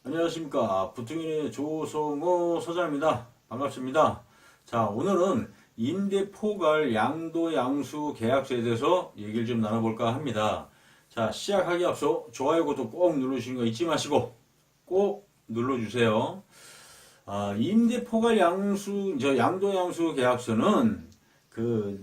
안녕하십니까. 부통인의 조성호 소장입니다. 반갑습니다. 자, 오늘은 임대 포괄 양도 양수 계약서에 대해서 얘기를 좀 나눠볼까 합니다. 자, 시작하기 앞서 좋아요, 구독 꼭 누르시는 거 잊지 마시고 꼭 눌러주세요. 임대 포괄 양수, 양도 양수 계약서는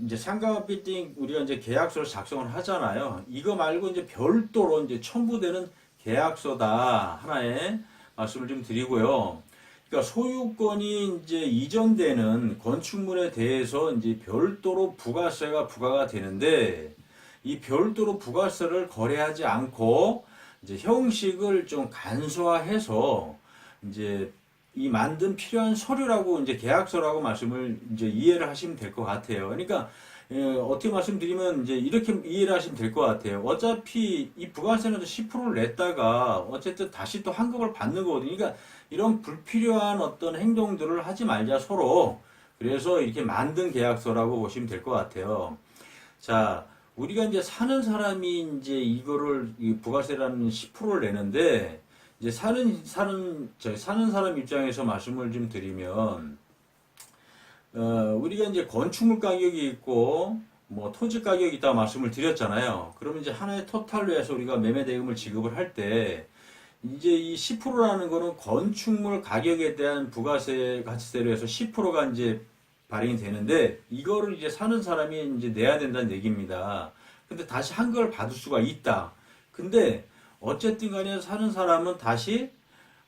이제 상가 빌딩 우리가 이제 계약서를 작성을 하잖아요. 이거 말고 이제 별도로 이제 첨부되는 계약서다. 하나의 말씀을 좀 드리고요. 그러니까 소유권이 이제 이전되는 건축물에 대해서 이제 별도로 부가세가 부과가 되는데, 이 별도로 부가세를 거래하지 않고 이제 형식을 좀 간소화해서 이제 이 만든 필요한 서류라고 이제 계약서라고 말씀을 이제 이해를 하시면 될 것 같아요. 그러니까 어떻게 말씀드리면 이제 이렇게 이해를 하시면 될 것 같아요. 어차피 이 부가세는 10%를 냈다가 어쨌든 다시 또 환급을 받는 거거든요. 그러니까 이런 불필요한 어떤 행동들을 하지 말자 서로. 그래서 이렇게 만든 계약서라고 보시면 될 것 같아요. 자, 우리가 이제 사는 사람이 이제 이거를 이 부가세라는 10%를 내는데 이제 사는 사람 입장에서 말씀을 좀 드리면 우리가 이제 건축물 가격이 있고, 뭐, 토지 가격이 있다고 말씀을 드렸잖아요. 그러면 이제 하나의 토탈로 해서 우리가 매매 대금을 지급을 할 때, 이제 이 10%라는 거는 건축물 가격에 대한 부가세 가치세로 해서 10%가 이제 발행이 되는데, 이거를 이제 사는 사람이 이제 내야 된다는 얘기입니다. 근데 다시 한걸 받을 수가 있다. 근데, 어쨌든 간에 사는 사람은 다시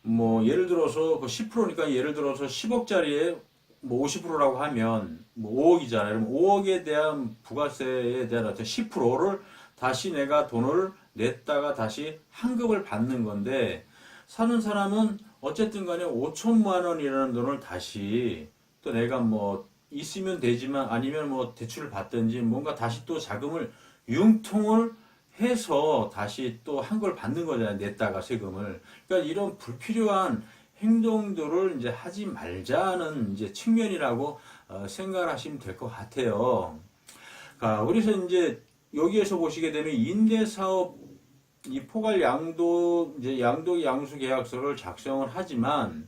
뭐 예를 들어서 그 10%니까 예를 들어서 10억짜리에 뭐 50%라고 하면 뭐 5억이잖아요. 그럼 5억에 대한 부가세에 대한 어떤 10%를 다시 내가 돈을 냈다가 다시 환급을 받는 건데, 사는 사람은 어쨌든 간에 5천만 원이라는 돈을 다시 또 내가 뭐 있으면 되지만 아니면 뭐 대출을 받든지 뭔가 다시 또 자금을 융통을 해서 다시 또 한 걸 받는 거잖아요. 냈다가 세금을. 그러니까 이런 불필요한 행동들을 이제 하지 말자는 이제 측면이라고 생각을 하시면 될 것 같아요. 그래서 이제 여기에서 보시게 되면 임대사업 이 포괄 양도 이제 양도 양수 계약서를 작성을 하지만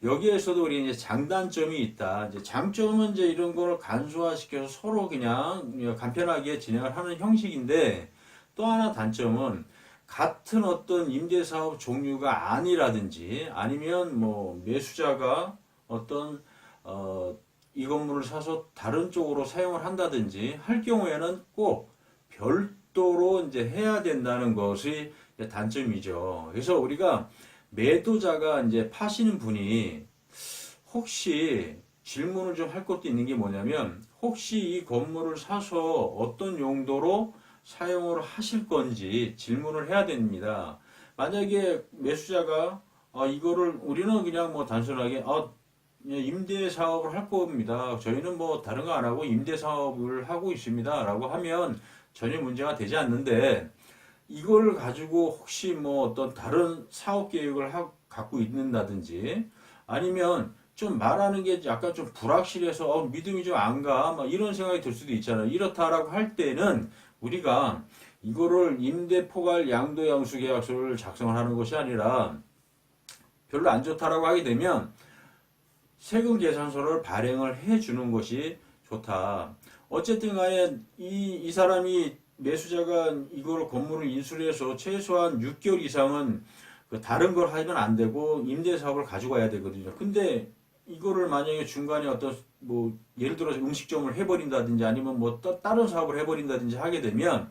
여기에서도 우리 이제 장단점이 있다. 이제 장점은 이제 이런 걸 간소화시켜서 서로 그냥 간편하게 진행을 하는 형식인데, 또 하나 단점은 같은 어떤 임대사업 종류가 아니라든지 아니면 뭐 매수자가 어떤 이 건물을 사서 다른 쪽으로 사용을 한다든지 할 경우에는 꼭 별도로 이제 해야 된다는 것이 단점이죠. 그래서 우리가 매도자가 이제 파시는 분이 혹시 질문을 좀 할 것도 있는 게 뭐냐면, 혹시 이 건물을 사서 어떤 용도로 사용을 하실 건지 질문을 해야 됩니다. 만약에 매수자가 이거를 우리는 그냥 뭐 단순하게 임대 사업을 할 겁니다. 저희는 뭐 다른 거 안 하고 임대 사업을 하고 있습니다. 라고 하면 전혀 문제가 되지 않는데, 이걸 가지고 혹시 뭐 어떤 다른 사업 계획을 갖고 있는다든지 아니면 좀 말하는 게 약간 좀 불확실해서 믿음이 좀 안 가, 막 이런 생각이 들 수도 있잖아요. 이렇다라고 할 때는 우리가 이거를 임대 포괄 양도 양수 계약서를 작성을 하는 것이 아니라 별로 안 좋다라고 하게 되면 세금 계산서를 발행을 해 주는 것이 좋다. 어쨌든 간에 이 사람이 매수자가 이걸 건물을 인수를 해서 최소한 6개월 이상은 그 다른 걸 하면 안 되고 임대 사업을 가지고 와야 되거든요. 근데 이거를 만약에 중간에 어떤 뭐 예를 들어서 음식점을 해버린다든지 아니면 뭐 다른 사업을 해버린다든지 하게 되면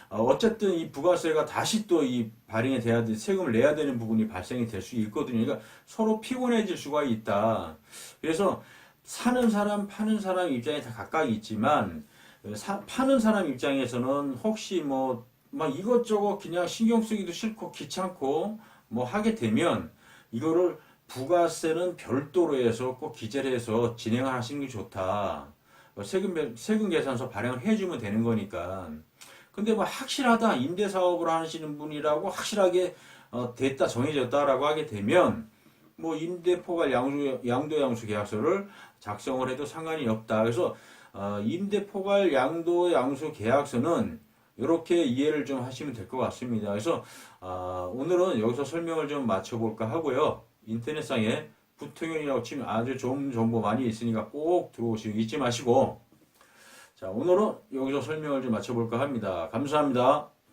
어쨌든 이 부가세가 다시 또 이 발행이 돼야 돼, 세금을 내야 되는 부분이 발생이 될 수 있거든요. 그러니까 서로 피곤해질 수가 있다. 그래서 사는 사람, 파는 사람 입장이 다 각각 있지만, 파는 사람 입장에서는 혹시 뭐, 막 이것저것 그냥 신경 쓰기도 싫고 귀찮고 뭐 하게 되면 이거를 부가세는 별도로 해서 꼭 기재를 해서 진행을 하시는 게 좋다. 세금 계산서 발행을 해주면 되는 거니까. 근데 뭐 확실하다, 임대사업을 하시는 분이라고 확실하게 됐다, 정해졌다라고 하게 되면 뭐 임대포괄 양도 양수 계약서를 작성을 해도 상관이 없다. 그래서 임대포괄 양도 양수 계약서는 이렇게 이해를 좀 하시면 될 것 같습니다. 그래서 오늘은 여기서 설명을 좀 마쳐볼까 하고요. 인터넷상에 부통령이라고 치면 아주 좋은 정보 많이 있으니까 꼭 들어오시고 잊지 마시고, 자, 오늘은 여기서 설명을 좀 마쳐볼까 합니다. 감사합니다.